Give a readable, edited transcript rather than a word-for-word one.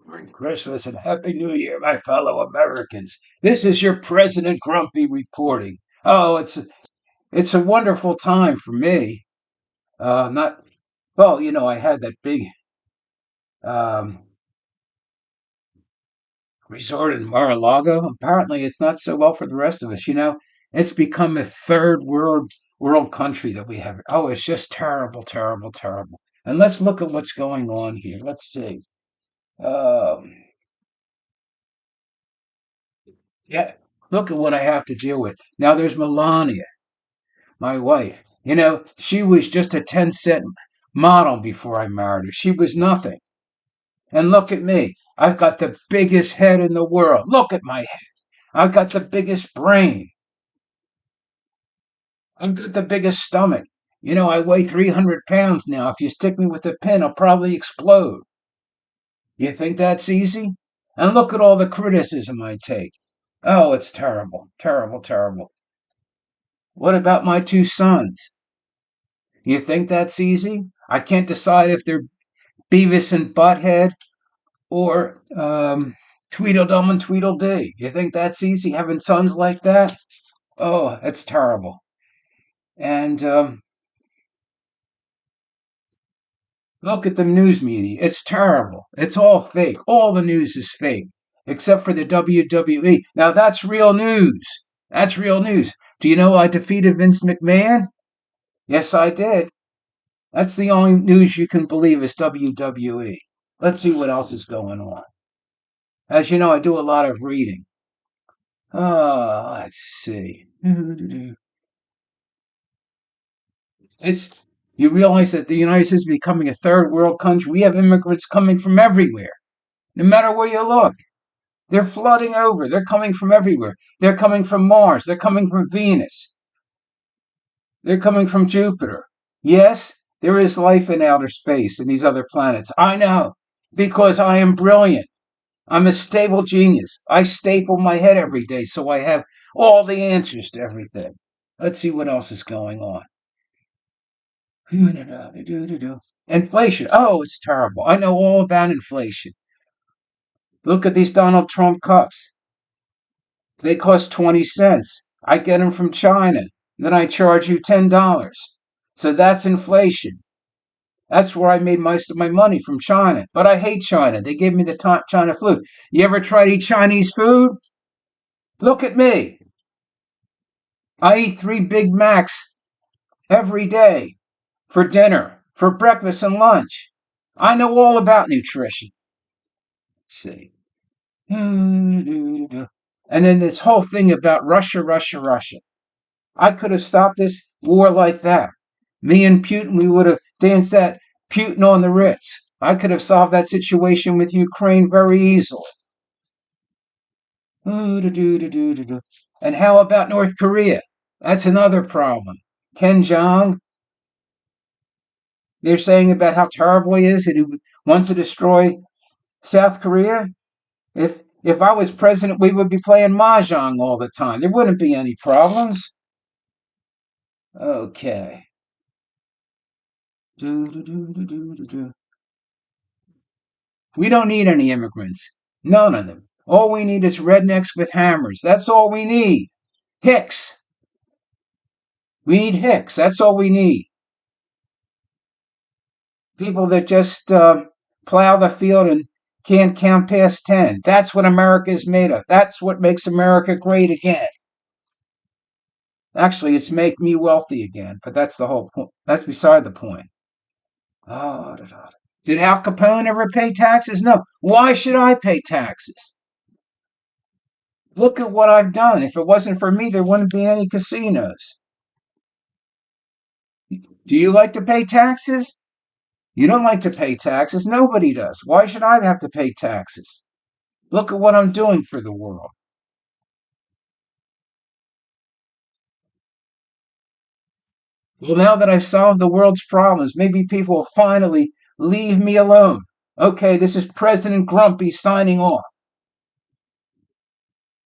Merry Christmas and Happy New Year, my fellow Americans. This is your President Grumpy reporting. Oh, it's a wonderful time for me. Not well, I had that big um, resort in Mar-a-Lago. Apparently, it's not so well for the rest of us. It's become a third world country that we have. Oh, it's just terrible, terrible, terrible. And let's look at what's going on here. Let's see. Um, yeah, look at what I have to deal with. Now there's Melania, my wife. She was just a 10-cent model before I married her. She was nothing. And look at me. I've got the biggest head in the world. Look at my head. I've got the biggest brain. I've got the biggest stomach. I weigh 300 pounds now. If you stick me with a pin, I'll probably explode. You think that's easy? And look at all the criticism I take. Oh, it's terrible. Terrible, terrible. What about my two sons? You think that's easy? I can't decide if they're Beavis and Butthead or Tweedledum and Tweedledee. You think that's easy, having sons like that? Oh, it's terrible. And look at the news media. It's terrible. It's all fake. All the news is fake, except for the WWE. Now, that's real news. That's real news. Do you know I defeated Vince McMahon? Yes, I did. That's the only news you can believe is WWE. Let's see what else is going on. As you know, I do a lot of reading. Let's see. It's You realize that the United States is becoming a third world country. We have immigrants coming from everywhere, no matter where you look. They're flooding over. They're coming from everywhere. They're coming from Mars. They're coming from Venus. They're coming from Jupiter. Yes, there is life in outer space and these other planets. I know, because I am brilliant. I'm a stable genius. I staple my head every day so I have all the answers to everything. Let's see what else is going on. Inflation. Oh, it's terrible. I know all about inflation. Look at these Donald Trump cups. They cost 20 cents. I get them from China. Then I charge you $10. So that's inflation. That's where I made most of my money, from China. But I hate China. They gave me the China flu. You ever try to eat Chinese food? Look at me. I eat 3 Big Macs every day for dinner, for breakfast and lunch. I know all about nutrition. Let's see. And then this whole thing about Russia, Russia, Russia. I could have stopped this war like that. Me and Putin, we would have danced that Putin on the Ritz. I could have solved that situation with Ukraine very easily. And how about North Korea? That's another problem. Ken Jong, they're saying about how terrible he is, that he wants to destroy South Korea. If I was president, we would be playing mahjong all the time. There wouldn't be any problems. Okay. We don't need any immigrants. None of them. All we need is rednecks with hammers. That's all we need. Hicks. We need Hicks. That's all we need. People that just plow the field and can't count past 10. That's what America is made of. That's what makes America great again. Actually, it's make me wealthy again, but that's the whole point. That's beside the point. Oh, did Al Capone ever pay taxes? No. Why should I pay taxes? Look at what I've done. If it wasn't for me, there wouldn't be any casinos. Do you like to pay taxes? You don't like to pay taxes. Nobody does. Why should I have to pay taxes? Look at what I'm doing for the world. Well, now that I've solved the world's problems, maybe people will finally leave me alone. Okay, this is President Grumpy signing off.